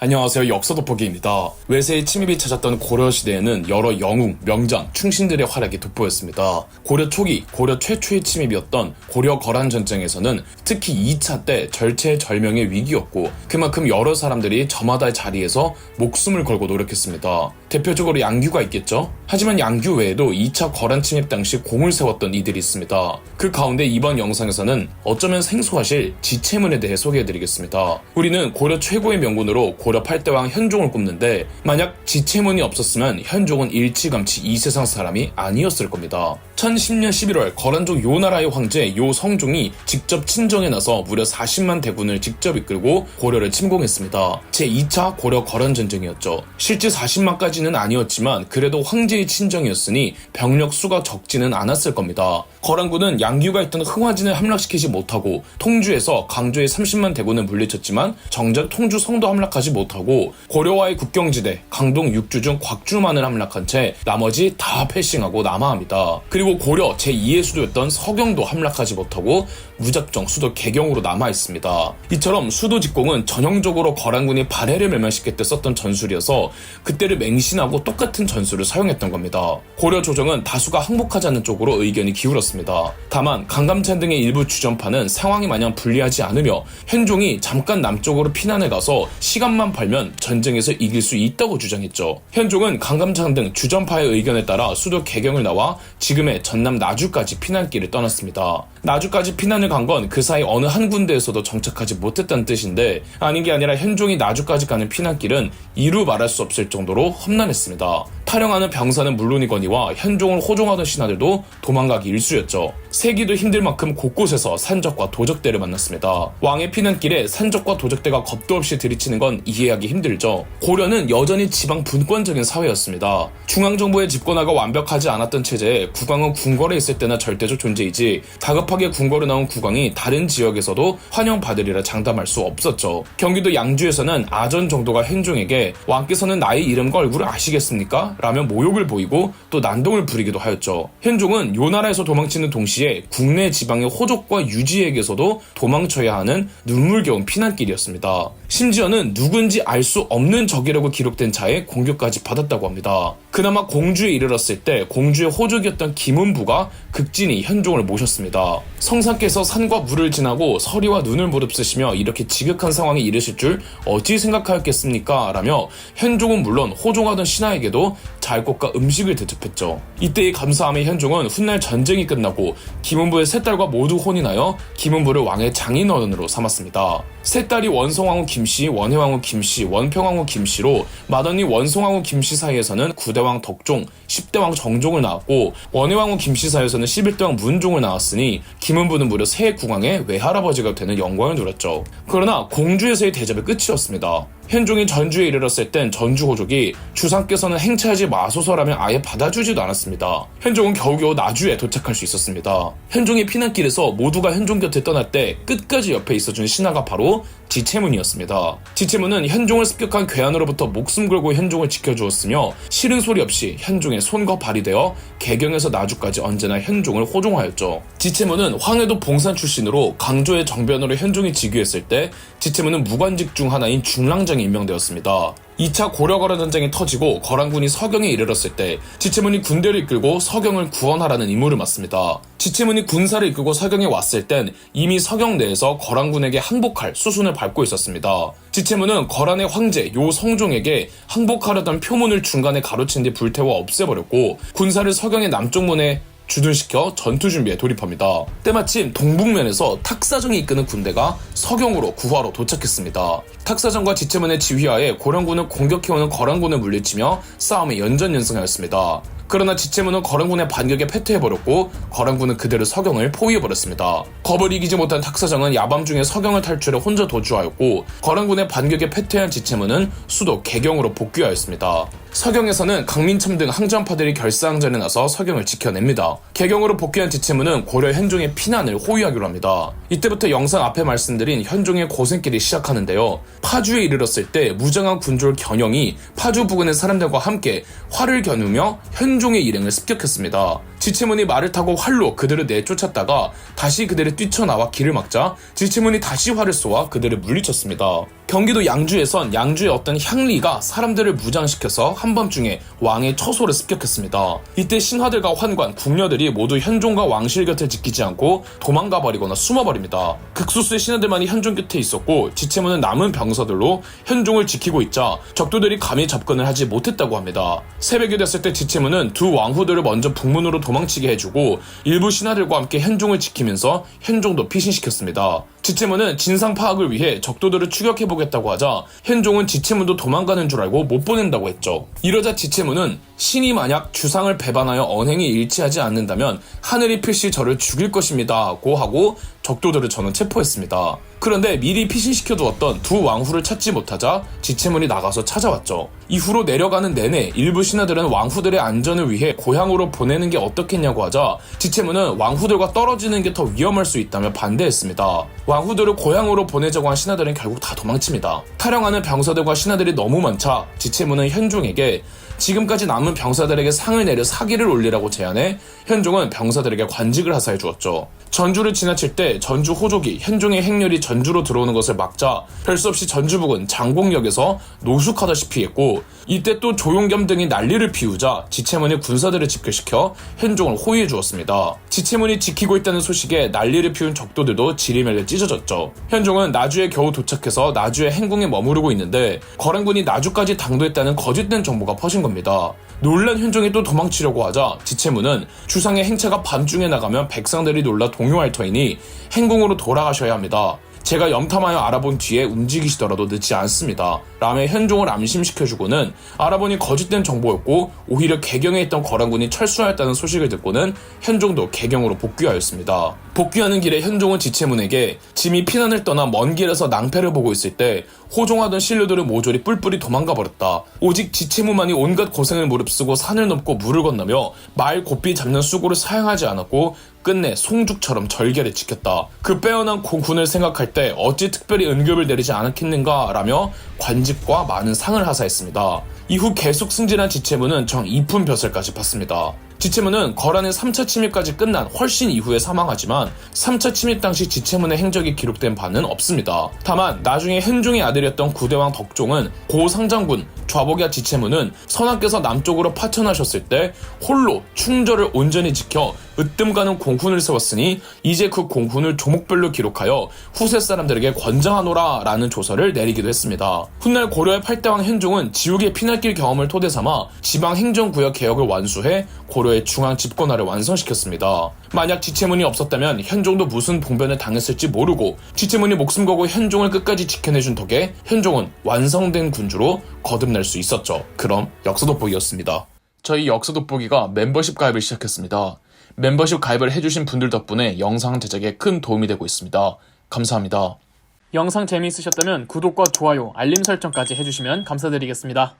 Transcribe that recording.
안녕하세요. 역사 돋보기입니다. 외세의 침입이 찾았던 고려시대에는 여러 영웅, 명장, 충신들의 활약이 돋보였습니다. 고려 초기, 고려 최초의 침입이었던 고려 거란 전쟁에서는 특히 2차 때 절체절명의 위기였고 그만큼 여러 사람들이 저마다의 자리에서 목숨을 걸고 노력했습니다. 대표적으로 양규가 있겠죠? 하지만 양규 외에도 2차 거란 침입 당시 공을 세웠던 이들이 있습니다. 그 가운데 이번 영상에서는 어쩌면 생소하실 지체문에 대해 소개해드리겠습니다. 우리는 고려 최고의 명군으로 고려 8대왕 현종을 꼽는데 만약 지체문이 없었으면 현종은 일찌감치 이 세상 사람이 아니었을 겁니다. 1010년 11월 거란족 요나라의 황제 요성종이 직접 친정에 나서 무려 40만 대군을 직접 이끌고 고려를 침공했습니다. 제2차 고려 거란 전쟁이었죠. 실제 40만까지는 아니었지만 그래도 황제의 친정이었으니 병력 수가 적지는 않았을 겁니다. 거란군은 양규가 있던 흥화진을 함락시키지 못하고 통주에서 강조의 30만 대군을 물리쳤지만 정작 통주 성도 함락하지 못하고 고려와의 국경지대 강동 6주 중 곽주만을 함락한 채 나머지 다 패싱하고 남하합니다. 그리고 고려 제2의 수도였던 서경도 함락하지 못하고 무작정 수도 개경으로 남아있습니다. 이처럼 수도 직공은 전형적으로 거란군이 발해를 멸망시킬 때 썼던 전술이어서 그때를 맹신하고 똑같은 전술을 사용했던 겁니다. 고려 조정은 다수가 항복하지 않는 쪽으로 의견이 기울었습니다. 다만 강감찬 등의 일부 주전파는 상황이 마냥 불리하지 않으며 현종이 잠깐 남쪽으로 피난해 가서 시간만 벌면 전쟁에서 이길 수 있다고 주장했죠. 현종은 강감찬 등 주전파의 의견에 따라 수도 개경을 나와 지금의 전남 나주까지 피난길을 떠났습니다. 나주까지 피난을 간 건 그 사이 어느 한 군데에서도 정착하지 못했다는 뜻인데 아닌 게 아니라 현종이 나주까지 가는 피난길은 이루 말할 수 없을 정도로 험난했습니다. 탈영하는 병사는 물론이거니와 현종을 호종하던 신하들도 도망가기 일쑤였죠. 세기도 힘들 만큼 곳곳에서 산적과 도적대를 만났습니다. 왕의 피난길에 산적과 도적대가 겁도 없이 들이치는 건 이해하기 힘들죠. 고려는 여전히 지방 분권적인 사회였습니다. 중앙정부의 집권화가 완벽하지 않았던 체제에 국왕은 궁궐에 있을 때나 절대적 존재이지 다급하게 궁궐에 나온 국왕이 다른 지역에서도 환영받으리라 장담할 수 없었죠. 경기도 양주에서는 아전 정도가 현종에게 왕께서는 나의 이름과 얼굴을 아시겠습니까? 라며 모욕을 보이고 또 난동을 부리기도 하였죠. 현종은 요나라에서 도망치는 동시에 국내 지방의 호족과 유지에게서도 도망쳐야 하는 눈물겨운 피난길이었습니다. 심지어는 누군지 알 수 없는 적이라고 기록된 자의 공격까지 받았다고 합니다. 그나마 공주에 이르렀을 때 공주의 호족이었던 김은부가 극진히 현종을 모셨습니다. 성상께서 산과 물을 지나고 서리와 눈을 무릅쓰시며 이렇게 지극한 상황에 이르실 줄 어찌 생각하였겠습니까? 라며 현종은 물론 호종하던 신하에게도 잘꽃과 음식을 대접했죠. 이때의 감사함에 현종은 훗날 전쟁이 끝나고 김은부의 세 딸과 모두 혼인하여 김은부를 왕의 장인어른으로 삼았습니다. 세 딸이 원성왕후 김씨, 원혜왕후 김씨, 원평왕후 김씨로 맏언니 원성왕후 김씨 사이에서는 9대왕 덕종, 10대왕 정종을 낳았고 원혜왕후 김씨 사이에서는 11대왕 문종을 낳았으니 김은부는 무려 새 국왕의 외할아버지가 되는 영광을 누렸죠. 그러나 공주에서의 대접의 끝이었습니다. 현종이 전주에 이르렀을 땐 전주 호족이 주상께서는 행차하지 마소서라며 아예 받아주지도 않았습니다. 현종은 겨우겨우 나주에 도착할 수 있었습니다. 현종의 피난길에서 모두가 현종 곁에 떠날 때 끝까지 옆에 있어준 신하가 바로 지체문이었습니다. 지체문은 현종을 습격한 괴한으로부터 목숨 걸고 현종을 지켜주었으며 싫은 소리 없이 현종의 손과 발이 되어 개경에서 나주까지 언제나 현종을 호종하였죠. 지체문은 황해도 봉산 출신으로 강조의 정변으로 현종이 즉위했을 때 지체문은 무관직 중 하나인 중랑장에 임명되었습니다. 2차 고려거란 전쟁이 터지고 거란군이 서경에 이르렀을 때 지체문이 군대를 이끌고 서경을 구원하라는 임무를 맡습니다. 지체문이 군사를 이끌고 서경에 왔을 땐 이미 서경 내에서 거란군에게 항복할 수순을 밟고 있었습니다. 지체문은 거란의 황제 요성종에게 항복하려던 표문을 중간에 가로챈 뒤 불태워 없애버렸고 군사를 서경의 남쪽 문에 주둔시켜 전투 준비에 돌입합니다. 때마침 동북면에서 탁사정이 이끄는 군대가 서경으로 구하러 도착했습니다. 탁사정과 지체문의 지휘하에 고령군을 공격해오는 거란군을 물리치며 싸움에 연전연승하였습니다. 그러나 지체문은 거란군의 반격에 패퇴해버렸고 거란군은 그대로 서경을 포위해버렸습니다. 겁을 이기지 못한 탁사정은 야밤중에 서경을 탈출해 혼자 도주하였고 거란군의 반격에 패퇴한 지체문은 수도 개경으로 복귀하였습니다. 서경에서는 강민참 등 항전파들이 결사항전에 나서 서경을 지켜냅니다. 개경으로 복귀한 지체문은 고려 현종의 피난을 호위하기로 합니다. 이때부터 영상 앞에 말씀드린 현종의 고생길이 시작하는데요. 파주에 이르렀을 때 무장한 군졸 견영이 파주 부근의 사람들과 함께 활을 겨누며 현종의 일행을 습격했습니다. 지체문이 말을 타고 활로 그들을 내쫓았다가 다시 그들을 뛰쳐나와 길을 막자 지체문이 다시 활을 쏘아 그들을 물리쳤습니다. 경기도 양주에선 양주의 어떤 향리가 사람들을 무장시켜서 한밤중에 왕의 처소를 습격했습니다. 이때 신하들과 환관, 궁녀들이 모두 현종과 왕실 곁을 지키지 않고 도망가버리거나 숨어버립니다. 극소수의 신하들만이 현종 곁에 있었고 지체문은 남은 병사들로 현종을 지키고 있자 적도들이 감히 접근을 하지 못했다고 합니다. 새벽이 됐을 때 지체문은 두 왕후들을 먼저 북문으로 도망치게 해주고 일부 신하들과 함께 현종을 지키면서 현종도 피신시켰습니다. 지체문은 진상 파악을 위해 적도들을 추격해보겠다고 하자 현종은 지체문도 도망가는 줄 알고 못 보낸다고 했죠. 이러자 지체문은 신이 만약 주상을 배반하여 언행이 일치하지 않는다면 하늘이 필시 저를 죽일 것입니다 고 하고 적도들을 저는 체포했습니다. 그런데 미리 피신시켜두었던 두 왕후를 찾지 못하자 지체문이 나가서 찾아왔죠. 이후로 내려가는 내내 일부 신하들은 왕후들의 안전을 위해 고향으로 보내는 게 어떻겠냐고 하자 지체문은 왕후들과 떨어지는 게 더 위험할 수 있다며 반대했습니다. 왕후들을 고향으로 보내자고 한 신하들은 결국 다 도망칩니다. 타령하는 병사들과 신하들이 너무 많자 지체문은 현종에게 지금까지 남은 병사들에게 상을 내려 사기를 올리라고 제안해 현종은 병사들에게 관직을 하사해 주었죠. 전주를 지나칠 때 전주 호족이 현종의 행렬이 전주로 들어오는 것을 막자 별 수 없이 전주북은 장공역에서 노숙하다시피 했고 이때 또 조용겸 등이 난리를 피우자 지체문이 군사들을 집결시켜 현종을 호위해 주었습니다. 지체문이 지키고 있다는 소식에 난리를 피운 적도들도 지리멸려 찢어졌죠. 현종은 나주에 겨우 도착해서 나주의 행궁에 머무르고 있는데 거란군이 나주까지 당도했다는 거짓된 정보가 퍼진 겁니다. 놀란 현종이 또 도망치려고 하자 지체문은 주상의 행차가 밤중에 나가면 백성들이 놀라 동요할 터이니 행궁으로 돌아가셔야 합니다. 제가 염탐하여 알아본 뒤에 움직이시더라도 늦지 않습니다. 라며 현종을 암심시켜주고는 알아보니 거짓된 정보였고 오히려 개경에 있던 거란군이 철수하였다는 소식을 듣고는 현종도 개경으로 복귀하였습니다. 복귀하는 길에 현종은 지체문에게 짐이 피난을 떠나 먼 길에서 낭패를 보고 있을 때 호종하던 신료들은 모조리 뿔뿔이 도망가 버렸다. 오직 지체문만이 온갖 고생을 무릅쓰고 산을 넘고 물을 건너며 말 고삐 잡는 수고를 사양하지 않았고 끝내 송죽처럼 절개를 지켰다. 그 빼어난 공군을 생각할 때 어찌 특별히 은급을 내리지 않았겠는가 라며 관직과 많은 상을 하사했습니다. 이후 계속 승진한 지체문은 정 2품 벼슬까지 받습니다. 지체문은 거란의 3차 침입까지 끝난 훨씬 이후에 사망하지만 3차 침입 당시 지체문의 행적이 기록된 바는 없습니다. 다만 나중에 현종의 아들이었던 구대왕 덕종은 고 상장군 좌복야 지체문은 선왕께서 남쪽으로 파천하셨을 때 홀로 충절을 온전히 지켜 으뜸 가는 공훈을 세웠으니 이제 그 공훈을 조목별로 기록하여 후세 사람들에게 권장하노라 라는 조서를 내리기도 했습니다. 훗날 고려의 8대왕 현종은 지옥의 피날길 경험을 토대삼아 지방행정구역 개혁을 완수해 고려의 중앙 집권화를 완성시켰습니다. 만약 지체문이 없었다면 현종도 무슨 봉변을 당했을지 모르고 지체문이 목숨 걸고 현종을 끝까지 지켜내준 덕에 현종은 완성된 군주로 거듭날 수 있었죠. 그럼 역사 돋보기였습니다. 저희 역사 돋보기가 멤버십 가입을 시작했습니다. 멤버십 가입을 해주신 분들 덕분에 영상 제작에 큰 도움이 되고 있습니다. 감사합니다. 영상 재미있으셨다면 구독과 좋아요, 알림 설정까지 해주시면 감사드리겠습니다.